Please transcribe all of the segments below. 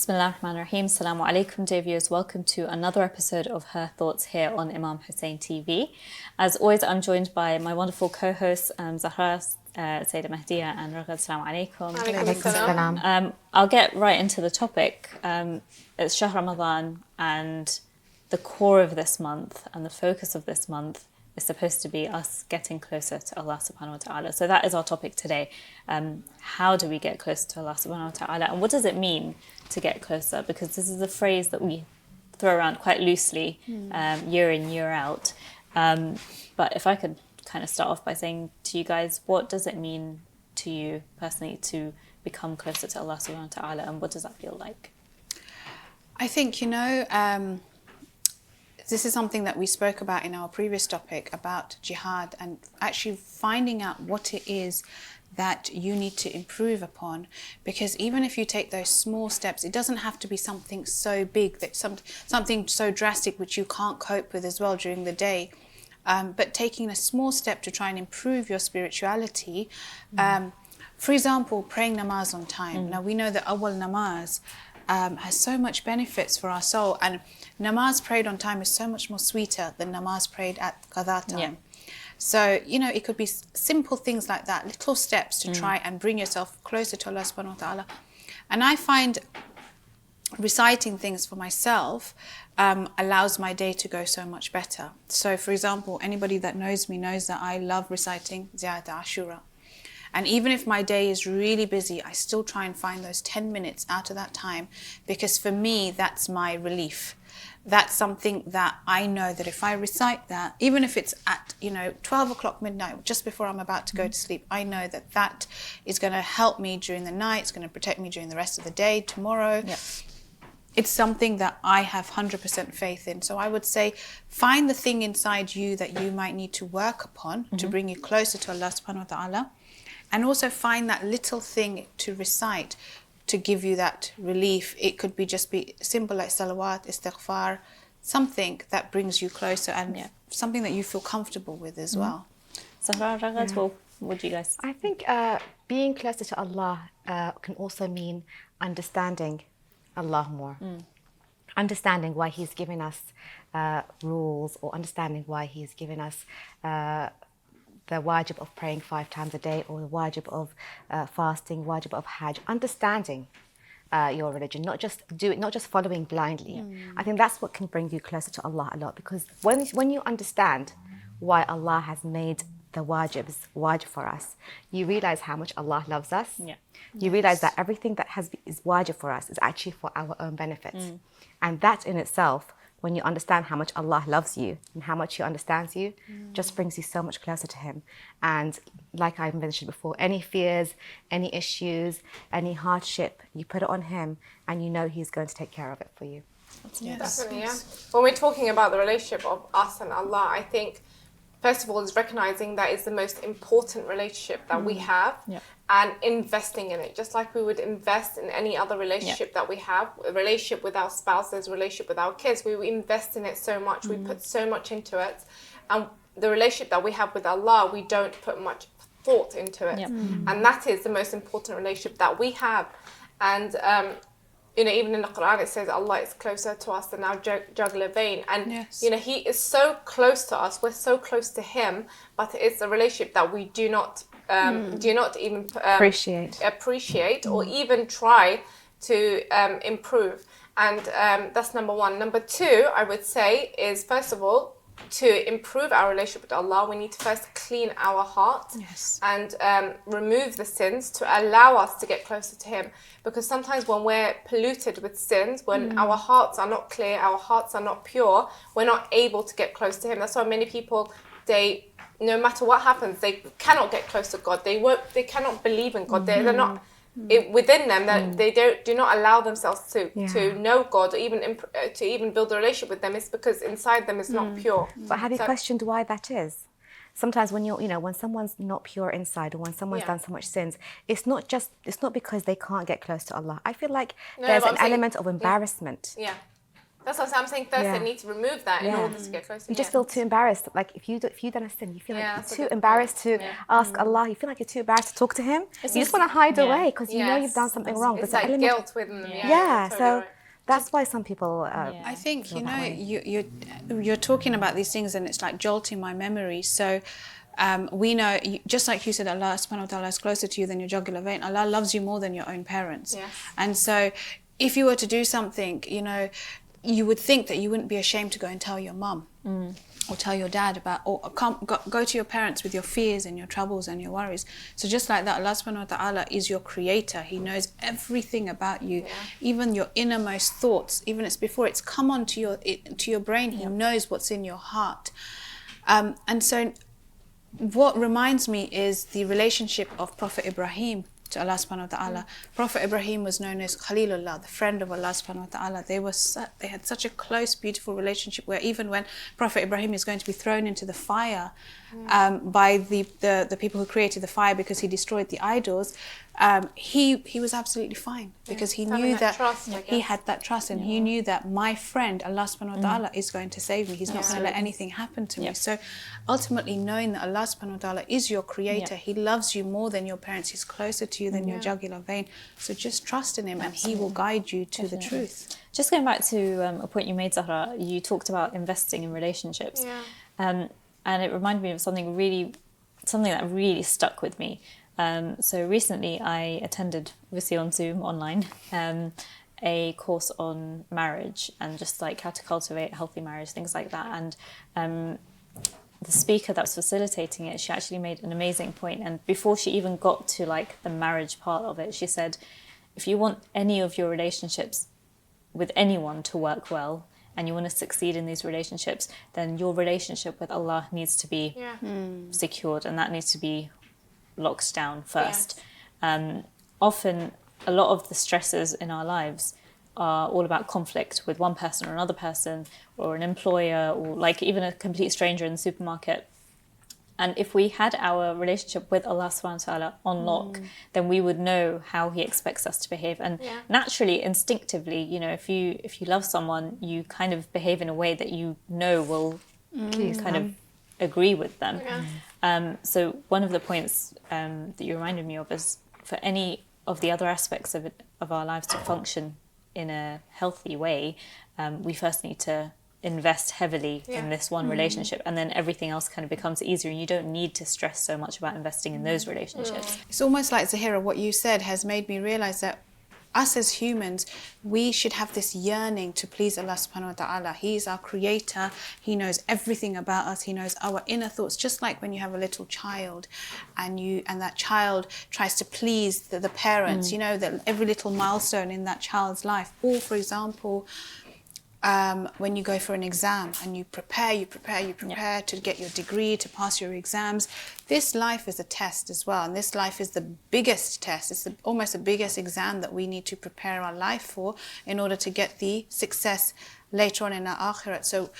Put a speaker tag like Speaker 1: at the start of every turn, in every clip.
Speaker 1: Bismillah ar-Rahman ar-Rahim. Assalamu alaikum, dear viewers. Welcome to another episode of Her Thoughts here on Imam Hussein TV. As always, I'm joined by my wonderful co-hosts, Zahra, Sayyidah Mahdiya, and Raghad. Assalamu alaikum.
Speaker 2: Alaikum salam.
Speaker 1: I'll get right into the topic. It's Shahr Ramadan, and the core of this month and the focus of this month is supposed to be us getting closer to Allah subhanahu wa ta'ala. So that is our topic today. How do we get closer to Allah subhanahu wa ta'ala? And what does it mean to get closer? Because this is a phrase that we throw around quite loosely year in, year out. But if I could kind of start off by saying to you guys, what does it mean to you personally to become closer to Allah subhanahu wa ta'ala, and what does that feel like?
Speaker 2: I think, this is something that we spoke about in our previous topic about jihad, and actually finding out what it is that you need to improve upon. Because even if you take those small steps, it doesn't have to be something so big, that something so drastic which you can't cope with as well during the day. But taking a small step to try and improve your spirituality. For example, praying namaz on time. Now we know that awal namaz has so much benefits for our soul, and namaz prayed on time is so much more sweeter than namaz prayed at qadha time.
Speaker 1: Yeah.
Speaker 2: So, it could be simple things like that, little steps to try and bring yourself closer to Allah subhanahu wa ta'ala. And I find reciting things for myself allows my day to go so much better. So, for example, anybody that knows me knows that I love reciting SWT Ashura. And even if my day is really busy, I still try and find those 10 minutes out of that time, because for me, that's my relief. That's something that I know that if I recite that, even if it's at, 12 o'clock midnight, just before I'm about to go to sleep, I know that that is going to help me during the night. It's going to protect me during the rest of the day, tomorrow.
Speaker 1: Yep.
Speaker 2: It's something that I have 100% faith in. So I would say, find the thing inside you that you might need to work upon to bring you closer to Allah subhanahu wa ta'ala. And also find that little thing to recite to give you that relief. It could be simple like salawat, istighfar, something that brings you closer, and something that you feel comfortable with as well.
Speaker 1: Zahra, Raghad, what would you guys?
Speaker 3: I think being closer to Allah can also mean understanding Allah more. Understanding why He's given us rules, or understanding why He's given us the wajib of praying 5 times a day, or the wajib of fasting, wajib of hajj. Understanding your religion, not just following blindly. I think that's what can bring you closer to Allah a lot, because when you understand why Allah has made the wajib for us, you realize how much Allah loves us.
Speaker 1: Yeah.
Speaker 3: You realize that everything that is wajib for us is actually for our own benefits. And that in itself, when you understand how much Allah loves you and how much He understands you, just brings you so much closer to Him. And like I mentioned before, any fears, any issues, any hardship, you put it on Him, and you know He's going to take care of it for you.
Speaker 4: Definitely, yeah. When we're talking about the relationship of us and Allah, I think, first of all, is recognizing that it's the most important relationship that we have, and investing in it, just like we would invest in any other relationship that we have. A relationship with our spouses, a relationship with our kids, we invest in it so much, we put so much into it. And the relationship that we have with Allah, we don't put much thought into it. And that is the most important relationship that we have. And even in the Quran, it says Allah is closer to us than our jugular vein. And, He is so close to us. We're so close to Him, but it's a relationship that we do not even appreciate or even try to improve. And that's number one. Number two, I would say, is first of all, to improve our relationship with Allah, we need to first clean our heart and remove the sins to allow us to get closer to Him. Because sometimes when we're polluted with sins, when our hearts are not clear, our hearts are not pure, we're not able to get close to Him. That's why many people, no matter what happens, they cannot get close to God. They cannot believe in God. They're not within them, that they do not allow themselves to know God, or even to even build a relationship with them. It's because inside them is not pure.
Speaker 3: But have you questioned why that is? Sometimes when when someone's not pure inside, or when someone's done so much sins, it's not because they can't get close to Allah. I feel like there's an element of embarrassment.
Speaker 4: That's what I'm saying. First,
Speaker 3: Yeah.
Speaker 4: they need to remove that in
Speaker 3: Yeah.
Speaker 4: order to get closer.
Speaker 3: You just feel too embarrassed. Like if you've done a sin, you feel
Speaker 4: Yeah,
Speaker 3: like
Speaker 4: that's a
Speaker 3: you're too
Speaker 4: good
Speaker 3: embarrassed
Speaker 4: point.
Speaker 3: to ask Allah. You feel like you're too embarrassed to talk to Him. You just want to hide away because you know you've done something wrong.
Speaker 4: It's
Speaker 3: There's an
Speaker 4: like
Speaker 3: element
Speaker 4: guilt within them. Yeah,
Speaker 3: Yeah,
Speaker 4: you're
Speaker 3: so
Speaker 4: totally right.
Speaker 3: that's why some people.
Speaker 2: I think,
Speaker 3: feel
Speaker 2: you
Speaker 3: that
Speaker 2: know,
Speaker 3: way.
Speaker 2: you're talking about these things and it's like jolting my memory. So we know, just like you said, Allah subhanahu wa ta'ala is closer to you than your jugular vein. Allah loves you more than your own parents.
Speaker 4: Yes.
Speaker 2: And so if you were to do something, you know, you would think that you wouldn't be ashamed to go and tell your mum. Or tell your dad about, or go to your parents with your fears and your troubles and your worries. So just like that, Allah subhanahu wa ta'ala is your creator. He knows everything about you, even your innermost thoughts, even it's before it's come onto your brain, He knows what's in your heart. And so what reminds me is the relationship of Prophet Ibrahim to Allah subhanahu wa ta'ala. Prophet Ibrahim was known as Khalilullah, the friend of Allah subhanahu wa ta'ala. They had such a close, beautiful relationship where even when Prophet Ibrahim is going to be thrown into the fire by the people who created the fire because he destroyed the idols, he was absolutely fine because he knew that he had that trust and he knew that my friend Allah subhanahu wa ta'ala is going to save me. He's not going to let anything happen to me. So ultimately knowing that Allah subhanahu wa ta'ala is your creator, He loves you more than your parents, He's closer to you than your jugular vein. So just trust in Him and He will guide you to the truth.
Speaker 1: Just going back to a point you made, Zahra, you talked about investing in relationships. And it reminded me of something that really stuck with me. So recently I attended, obviously on Zoom, online, a course on marriage and just like how to cultivate a healthy marriage, things like that. And the speaker that was facilitating it, she actually made an amazing point. And before she even got to like the marriage part of it, she said, if you want any of your relationships with anyone to work well, and you want to succeed in these relationships, then your relationship with Allah needs to be secured, and that needs to be locked down first. Often, a lot of the stresses in our lives are all about conflict with one person or another person, or an employer, or like even a complete stranger in the supermarket. And if we had our relationship with Allah subhanahu wa ta'ala on lock, then we would know how He expects us to behave. And naturally, instinctively, you know, if you love someone, you kind of behave in a way that you know will kind of agree with them. So one of the points that you reminded me of is for any of the other aspects of our lives to function in a healthy way, we first need to invest heavily in this one relationship, and then everything else kind of becomes easier and you don't need to stress so much about investing in those relationships.
Speaker 2: It's almost like, Zahira, what you said has made me realize that us as humans, we should have this yearning to please Allah subhanahu wa ta'ala. He is our creator. He knows everything about us. He knows our inner thoughts. Just like when you have a little child and that child tries to please the parents, you know, that every little milestone in that child's life. Or, for example, when you go for an exam and you prepare to get your degree, to pass your exams. This life is a test as well, and this life is the biggest test. It's almost the biggest exam that we need to prepare our life for in order to get the success later on in our akhirat. So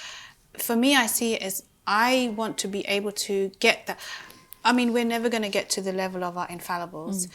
Speaker 2: for me, I see it as I want to be able to get that. I mean, we're never going to get to the level of our infallibles.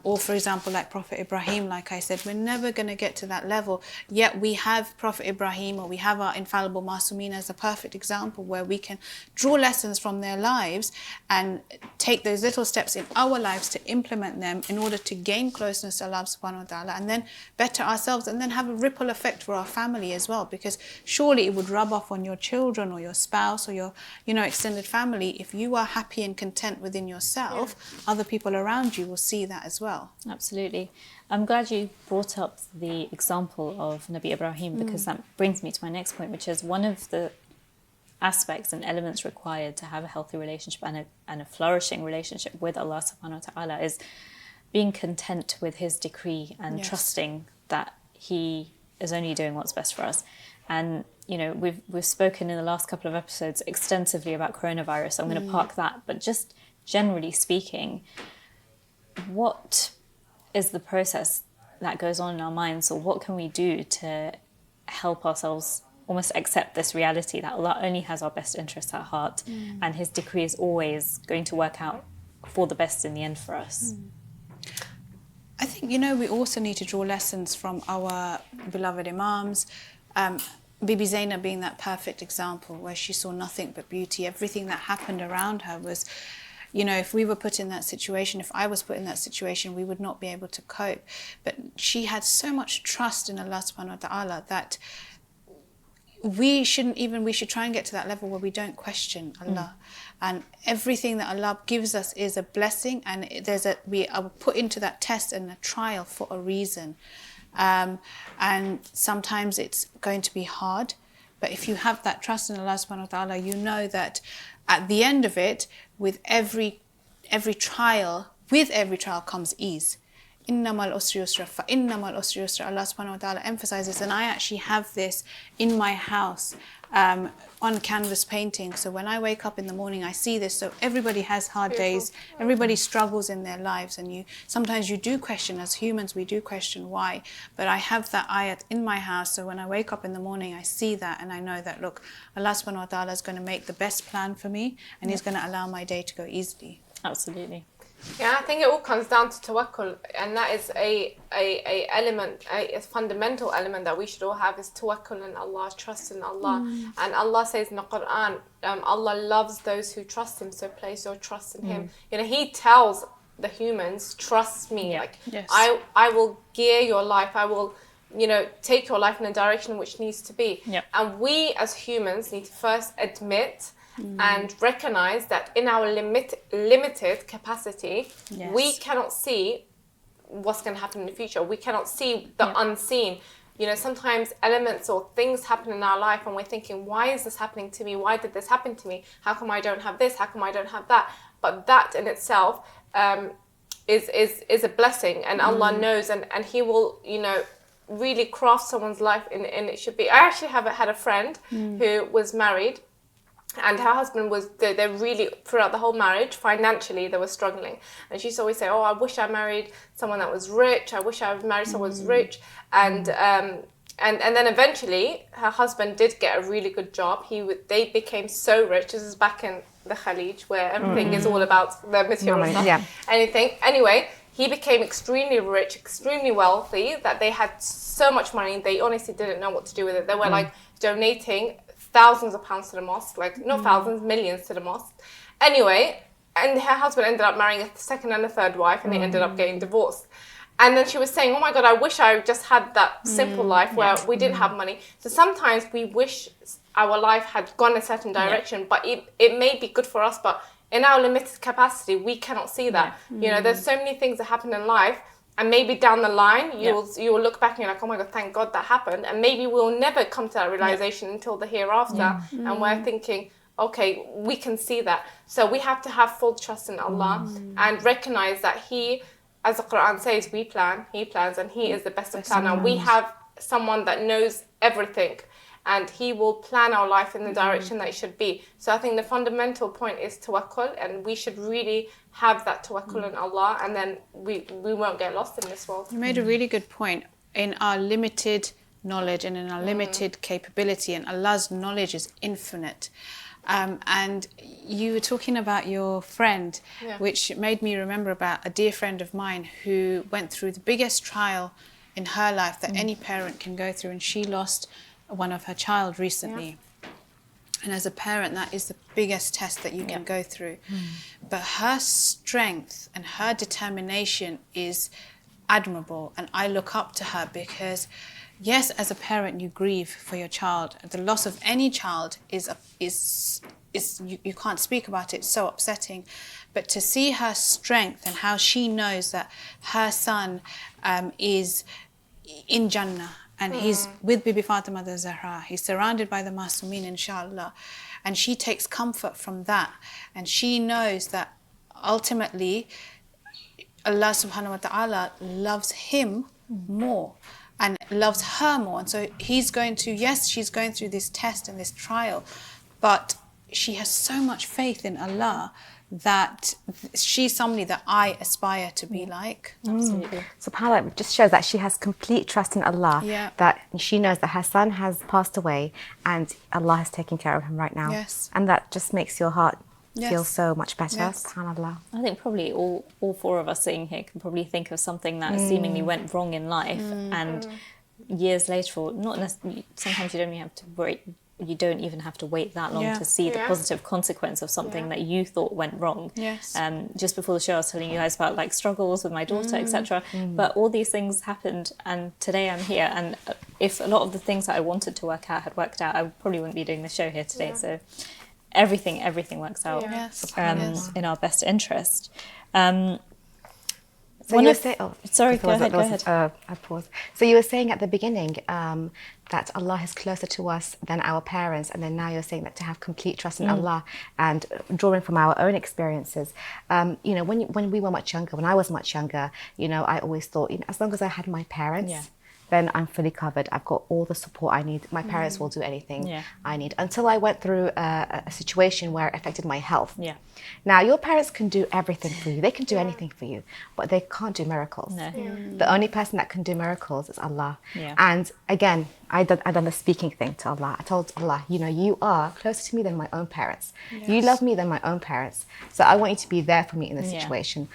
Speaker 2: Or, for example, like Prophet Ibrahim, like I said, we're never going to get to that level. Yet we have Prophet Ibrahim, or we have our infallible Masumeen as a perfect example where we can draw lessons from their lives and take those little steps in our lives to implement them in order to gain closeness to Allah subhanahu wa ta'ala and then better ourselves and then have a ripple effect for our family as well. Because surely it would rub off on your children or your spouse or your, you know, extended family. If you are happy and content within yourself, other people around you will see that as well.
Speaker 1: Absolutely. I'm glad you brought up the example of Nabi Ibrahim, because that brings me to my next point, which is one of the aspects and elements required to have a healthy relationship and a flourishing relationship with Allah subhanahu wa ta'ala is being content with His decree and trusting that He is only doing what's best for us. And you know, we've spoken in the last couple of episodes extensively about coronavirus, so I'm going to park that. But just generally speaking, what is the process that goes on in our minds, or what can we do to help ourselves almost accept this reality that Allah only has our best interests at heart and His decree is always going to work out for the best in the end for us?
Speaker 2: I think, you know, we also need to draw lessons from our beloved Imams. Bibi Zainab being that perfect example where she saw nothing but beauty. Everything that happened around her was, you know, if we were put in that situation, if I was put in that situation, we would not be able to cope. But she had so much trust in Allah subhanahu wa ta'ala that we should try and get to that level where we don't question Allah. And everything that Allah gives us is a blessing, and we are put into that test and a trial for a reason. And sometimes it's going to be hard, but if you have that trust in Allah subhanahu wa ta'ala, you know that at the end of it, with every trial comes ease. Innamal usri yusra, fa innamal usri yusra. Allah subhanahu wa ta'ala emphasizes, and I actually have this in my house on canvas painting. So when I wake up in the morning, I see this. So everybody has hard days. Everybody struggles in their lives, and sometimes you do question. As humans, we do question why. But I have that ayat in my house. So when I wake up in the morning, I see that, and I know that, look, Allah subhanahu wa ta'ala is going to make the best plan for me, and He's going to allow my day to go easily.
Speaker 1: Absolutely.
Speaker 4: Yeah, I think it all comes down to tawakkul, and that is a fundamental element that we should all have, is tawakkul in Allah, trust in Allah. And Allah says in the Quran, Allah loves those who trust Him, so place your trust in Him. You know, He tells the humans, trust me.
Speaker 1: Yeah.
Speaker 4: Like,
Speaker 2: Yes.
Speaker 4: I will gear your life, I will, you know, take your life in a direction which needs to be.
Speaker 1: Yeah.
Speaker 4: And we as humans need to first admit and recognize that in our limited capacity,
Speaker 1: Yes.
Speaker 4: we cannot see what's going to happen in the future. We cannot see the unseen. You know, sometimes elements or things happen in our life and we're thinking, why is this happening to me? Why did this happen to me? How come I don't have this? How come I don't have that? But that in itself is a blessing, and Allah knows, and He will, you know, really craft someone's life and it should be. I actually had a friend who was married, and her husband was, they're really, throughout the whole marriage, financially, they were struggling. And she used to always say, oh, I wish I married someone that was rich. I wish I married someone who was rich. And then eventually, her husband did get a really good job. They became so rich. This is back in the Khalij, where everything is all about the material stuff.
Speaker 3: Yeah.
Speaker 4: Anything. Anyway, he became extremely rich, extremely wealthy, that they had so much money, they honestly didn't know what to do with it. They were like donating thousands of pounds to the mosque, like not thousands, millions to the mosque. Anyway, and her husband ended up marrying a second and a third wife, and they ended up getting divorced. And then she was saying, oh my God, I wish I just had that simple life where we didn't have money. So sometimes we wish our life had gone a certain direction, but it may be good for us, but in our limited capacity, we cannot see that. You know, there's so many things that happen in life, and maybe down the line, you will look back and you're like, oh my God, thank God that happened. And maybe we'll never come to that realization until the hereafter. And we're thinking, okay, we can see that. So we have to have full trust in Allah and recognize that He, as the Quran says, we plan, He plans, and He is the best of planner. We have someone that knows everything, and He will plan our life in the direction that it should be. So I think the fundamental point is tawakkul, and we should really have that tawakkul in Allah, and then we won't get lost in this world.
Speaker 2: You made a really good point. In our limited knowledge and in our limited capability, and Allah's knowledge is infinite. And you were talking about your friend, which made me remember about a dear friend of mine who went through the biggest trial in her life that any parent can go through, and she lost one of her child recently. And as a parent, that is the biggest test that you can go through. But her strength and her determination is admirable, and I look up to her because, yes, as a parent, you grieve for your child. The loss of any child is you can't speak about it. It's so upsetting. But to see her strength and how she knows that her son is in Jannah, and he's with Bibi Fatima the Zahra, he's surrounded by the Masumin, inshallah, and she takes comfort from that, and she knows that ultimately Allah subhanahu wa ta'ala loves him more and loves her more. And so he's going to, yes, she's going through this test and this trial, but she has so much faith in Allah that she's somebody that I aspire to be like.
Speaker 1: Absolutely.
Speaker 3: SubhanAllah, it just shows that she has complete trust in Allah, that she knows that her son has passed away and Allah is taking care of him right now.
Speaker 2: Yes.
Speaker 3: And that just makes your heart feel so much better. SubhanAllah.
Speaker 1: I think probably all four of us sitting here can probably think of something that seemingly went wrong in life, and years later, or not necessarily, sometimes you don't even have to wait. You don't even have to wait that long to see the positive consequence of something that you thought went wrong.
Speaker 2: Yes.
Speaker 1: Just before the show, I was telling you guys about like struggles with my daughter, etc. But all these things happened, and today I'm here. And if a lot of the things that I wanted to work out had worked out, I probably wouldn't be doing the show here today. So everything works out in our best interest.
Speaker 3: So you were saying,
Speaker 1: sorry, go ahead.
Speaker 3: I paused. So you were saying at the beginning that Allah is closer to us than our parents, and then now you're saying that to have complete trust in Allah and drawing from our own experiences. You know, when we were much younger, when I was much younger, you know, I always thought, you know, as long as I had my parents, then I'm fully covered. I've got all the support I need. My parents will do anything I need. Until I went through a situation where it affected my health.
Speaker 1: Yeah.
Speaker 3: Now, your parents can do everything for you. They can do anything for you, but they can't do miracles.
Speaker 1: No.
Speaker 3: The only person that can do miracles is Allah.
Speaker 1: Yeah.
Speaker 3: And again, I done the speaking thing to Allah. I told Allah, you know, you are closer to me than my own parents.
Speaker 2: Yes.
Speaker 3: You love me than my own parents. So I want you to be there for me in this situation.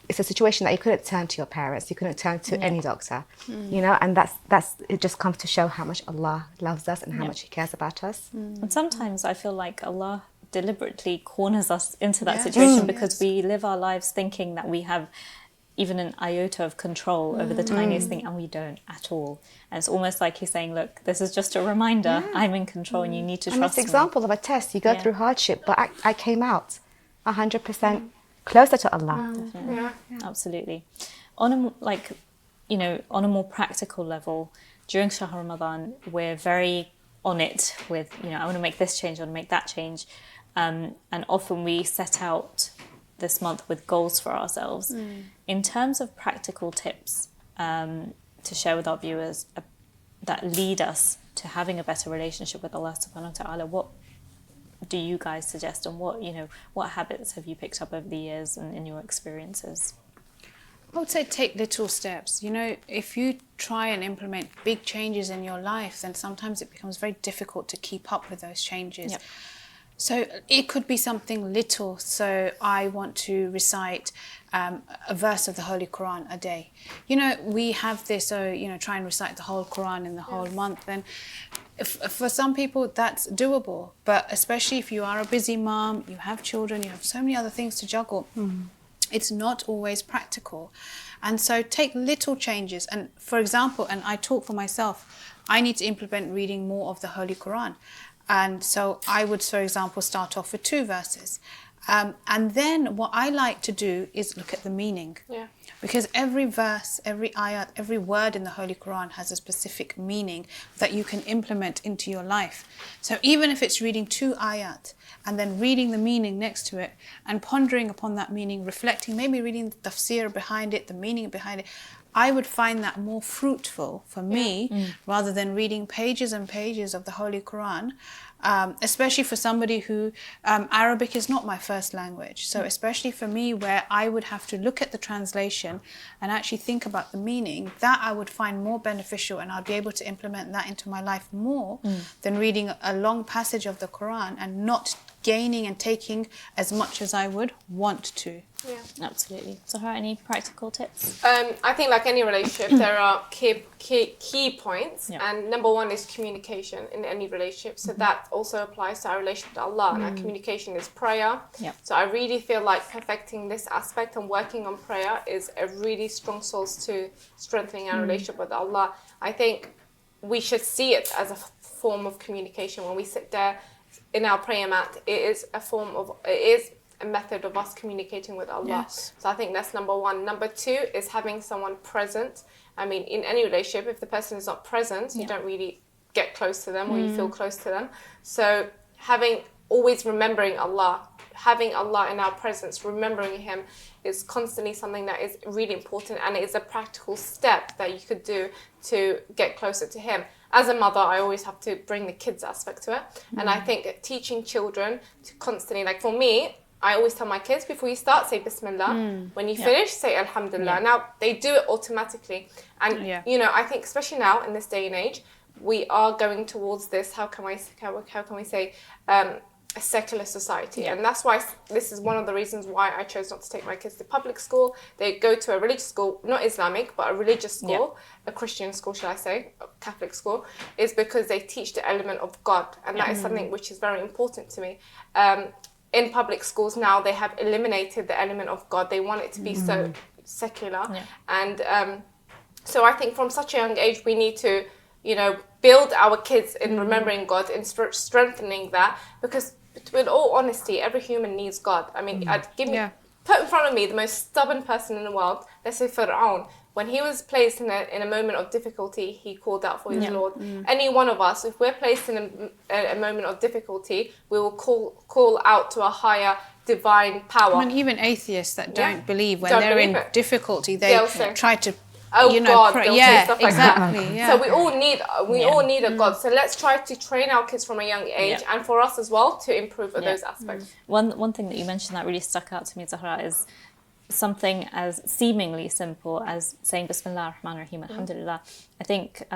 Speaker 3: It's a situation that you couldn't turn to your parents. You couldn't turn to any doctor, you know, and that's it just comes to show how much Allah loves us and how much He cares about us.
Speaker 1: And sometimes I feel like Allah deliberately corners us into that situation because we live our lives thinking that we have even an iota of control over the tiniest thing, and we don't at all. And it's almost like He's saying, look, this is just a reminder. I'm in control and you need to
Speaker 3: And
Speaker 1: trust
Speaker 3: it's an
Speaker 1: me.
Speaker 3: example of a test. You go through hardship, but I came out 100% closer to Allah.
Speaker 1: Absolutely. On a more practical level, during Shahr Ramadan, we're very on it with, you know, I want to make this change, I want to make that change. And often we set out this month with goals for ourselves. In terms of practical tips to share with our viewers that lead us to having a better relationship with Allah subhanahu wa ta'ala, what do you guys suggest, and what habits have you picked up over the years and in your experiences?
Speaker 2: I would say take little steps. You know, if you try and implement big changes in your life, then sometimes it becomes very difficult to keep up with those changes.
Speaker 1: Yep.
Speaker 2: So it could be something little. So I want to recite a verse of the Holy Quran a day. You know, we have this, try and recite the whole Quran in the whole month. And for some people, that's doable. But especially if you are a busy mom, you have children, you have so many other things to juggle. It's not always practical. And so take little changes. And for example, and I talk for myself, I need to implement reading more of the Holy Quran. And so I would, for example, start off with 2 verses. And then what I like to do is look at the meaning.
Speaker 4: Yeah.
Speaker 2: Because every verse, every ayat, every word in the Holy Quran has a specific meaning that you can implement into your life. So even if it's reading 2 ayat and then reading the meaning next to it and pondering upon that meaning, reflecting, maybe reading the tafsir behind it, the meaning behind it, I would find that more fruitful for me rather than reading pages and pages of the Holy Quran, especially for somebody who Arabic is not my first language. So especially for me, where I would have to look at the translation and actually think about the meaning, that I would find more beneficial, and I'd be able to implement that into my life more than reading a long passage of the Quran and not gaining and taking as much as I would want to.
Speaker 4: Yeah.
Speaker 1: Absolutely. So, any practical tips?
Speaker 4: I think like any relationship, there are key points, and number 1 is communication in any relationship. So that also applies to our relationship with Allah, and our communication is prayer. So I really feel like perfecting this aspect and working on prayer is a really strong source to strengthening our relationship with Allah. I think we should see it as a form of communication. When we sit there in our prayer mat, it is a method of us communicating with Allah.
Speaker 2: Yes.
Speaker 4: So I think that's number 1. Number 2 is having someone present. I mean, in any relationship, if the person is not present, you don't really get close to them or you feel close to them. So always remembering Allah, having Allah in our presence, remembering Him is constantly something that is really important, and it is a practical step that you could do to get closer to Him. As a mother, I always have to bring the kids aspect to it. And I think teaching children to constantly, like for me, I always tell my kids, before you start, say Bismillah. When you finish, say Alhamdulillah. Now, they do it automatically. And, I think especially now in this day and age, we are going towards this, how can we say, a secular society. And that's why this is one of the reasons why I chose not to take my kids to public school. They go to a religious school, not Islamic, but a religious school, a Christian school, shall I say, a Catholic school, is because they teach the element of God. And that is something which is very important to me. In public schools now, they have eliminated the element of God. They want it to be so secular. And so I think from such a young age, we need to, build our kids in remembering God, in strengthening that, because with all honesty, every human needs God. I mean, put in front of me the most stubborn person in the world, let's say Fir'aun. When he was placed in a moment of difficulty, he called out for his Lord. Any one of us, if we're placed in a moment of difficulty, we will call out to a higher divine power.
Speaker 2: I mean, even atheists that don't believe, when they're in difficulty, they try to
Speaker 4: God,
Speaker 2: pray.
Speaker 4: Stuff like
Speaker 2: Exactly.
Speaker 4: that. So we all need a God. So let's try to train our kids from a young age, and for us as well, to improve those aspects.
Speaker 1: One thing that you mentioned that really stuck out to me, Zahra, is something as seemingly simple as saying Bismillah ar-Rahman ar-Rahim, Alhamdulillah. I think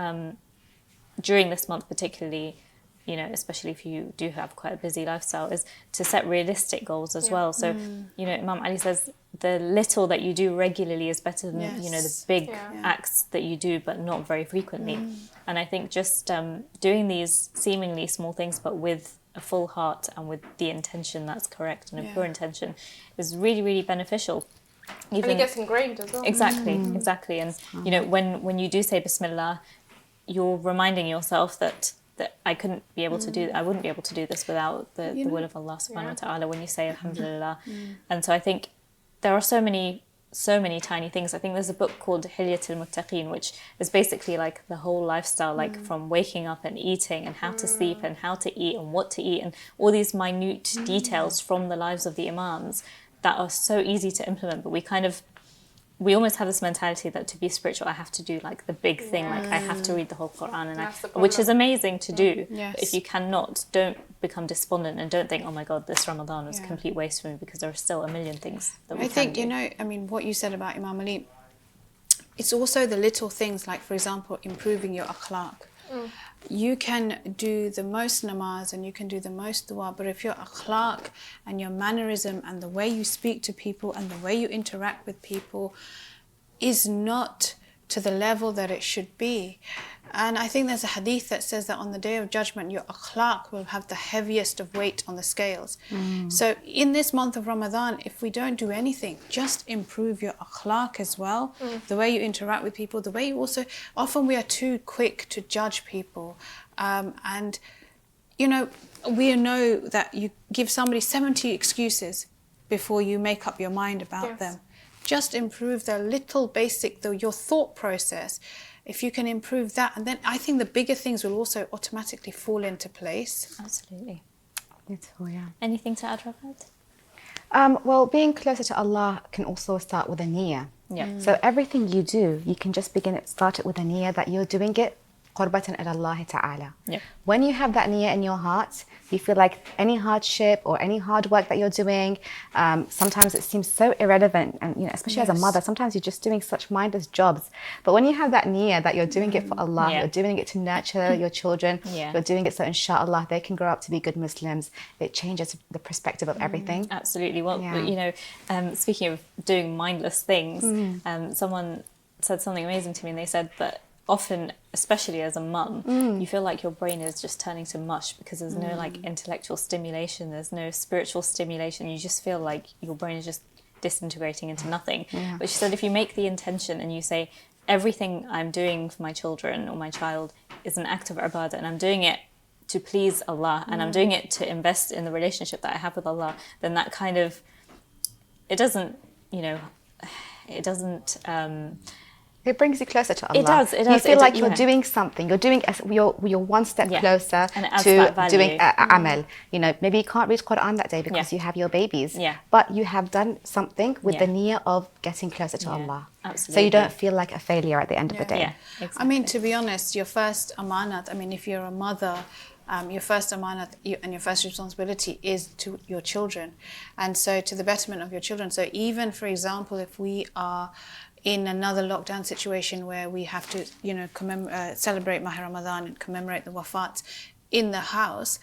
Speaker 1: during this month particularly, especially if you do have quite a busy lifestyle, is to set realistic goals as well. So, Imam Ali says the little that you do regularly is better than, the big acts that you do, but not very frequently. And I think just doing these seemingly small things, but with a full heart and with the intention that's correct and a pure intention, is really, really beneficial.
Speaker 4: And it gets ingrained as well.
Speaker 1: Exactly. And, when you do say Bismillah, you're reminding yourself that I couldn't be able to do, I wouldn't be able to do this without the will of Allah subhanahu wa ta'ala when you say Alhamdulillah. And so I think there are so many tiny things. I think there's a book called Hilyatul Muttaqeen, which is basically like the whole lifestyle, like from waking up and eating and how to sleep and how to eat and what to eat and all these minute details from the lives of the imams that are so easy to implement, but we almost have this mentality that to be spiritual, I have to do like the big thing, like I have to read the whole Quran, which is amazing to do. But if you cannot, don't become despondent and don't think, oh my God, this Ramadan was a complete waste for me, because there are still a million things that we can do.
Speaker 2: What you said about Imam Ali, it's also the little things, like for example, improving your akhlaq. You can do the most namaz and you can do the most dua, but if your akhlaq and your mannerism and the way you speak to people and the way you interact with people is not to the level that it should be. And I think there's a hadith that says that on the Day of Judgment, your akhlaq will have the heaviest of weight on the scales. So in this month of Ramadan, if we don't do anything, just improve your akhlaq as well, the way you interact with people, the way you also, often we are too quick to judge people. And we know that you give somebody 70 excuses before you make up your mind about them. Just improve the little basic, your thought process. If you can improve that, and then I think the bigger things will also automatically fall into place.
Speaker 1: Absolutely.
Speaker 3: Beautiful, yeah.
Speaker 1: Anything to add, Rafat?
Speaker 3: Well, being closer to Allah can also start with a niyyah. So everything you do, you can just start it with a niyyah that you're doing it qurbatan ila Allah ta'ala. When you have that niyyah in your heart, you feel like any hardship or any hard work that you're doing, sometimes it seems so irrelevant, and especially as a mother, sometimes you're just doing such mindless jobs. But when you have that niyyah that you're doing it for Allah, you're doing it to nurture your children, you're doing it so inshallah they can grow up to be good Muslims, it changes the perspective of everything.
Speaker 1: Absolutely. Well, speaking of doing mindless things, someone said something amazing to me, and they said that often, especially as a mum, you feel like your brain is just turning to mush because there's no like intellectual stimulation, there's no spiritual stimulation. You just feel like your brain is just disintegrating into nothing. But she said if you make the intention and you say, everything I'm doing for my children or my child is an act of ibadah, and I'm doing it to please Allah, and I'm doing it to invest in the relationship that I have with Allah, then that kind of, it doesn't
Speaker 3: it brings you closer to Allah.
Speaker 1: It does.
Speaker 3: You feel like you're doing something. You're one step closer to doing amal. Maybe you can't read Quran that day because you have your babies. But you have done something with the niyyah of getting closer to Allah.
Speaker 1: Absolutely.
Speaker 3: So you don't feel like a failure at the end of the day.
Speaker 1: Exactly.
Speaker 2: I mean, to be honest, your first amanat, if you're a mother, your first amanat and your first responsibility is to your children. And so to the betterment of your children. So even, for example, if we are in another lockdown situation where we have to, celebrate Mahr Ramadan and commemorate the wafat in the house,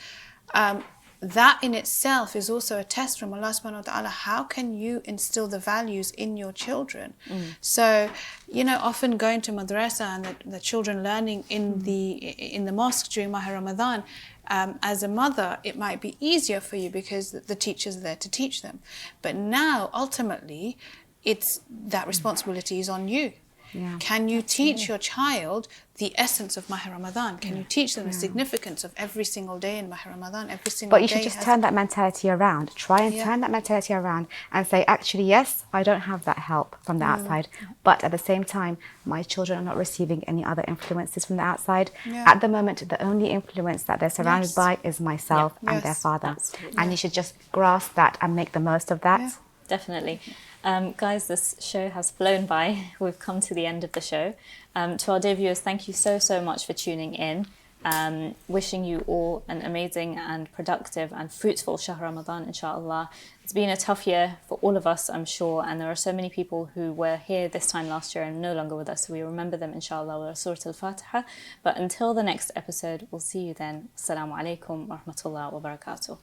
Speaker 2: that in itself is also a test from Allah subhanahu wa ta'ala. How can you instill the values in your children? So, you know, often going to madrasa and the children learning in the mosque during Maha Ramadan, as a mother, it might be easier for you because the teachers are there to teach them. But now, ultimately, it's that responsibility is on you.
Speaker 3: Yeah.
Speaker 2: Can you teach your child the essence of Maha Ramadan? Can you teach them the significance of every single day in Maha Ramadan? Every single day.
Speaker 3: But you should just turn that mentality around. Try and turn that mentality around and say, actually, yes, I don't have that help from the outside. But at the same time, my children are not receiving any other influences from the outside.
Speaker 2: Yeah.
Speaker 3: At the moment, the only influence that they're surrounded by is myself and their father. And you should just grasp that and make the most of that.
Speaker 2: Yeah.
Speaker 1: Definitely. Guys, this show has flown by. We've come to the end of the show. To our dear viewers, thank you so, so much for tuning in. Wishing you all an amazing and productive and fruitful Shahr Ramadan, inshallah. It's been a tough year for all of us, I'm sure, and there are so many people who were here this time last year and no longer with us, so we remember them, inshallah, with Surah Al-Fatiha. But until the next episode, we'll see you then. Assalamu alaikum wa rahmatullah wa barakatuh.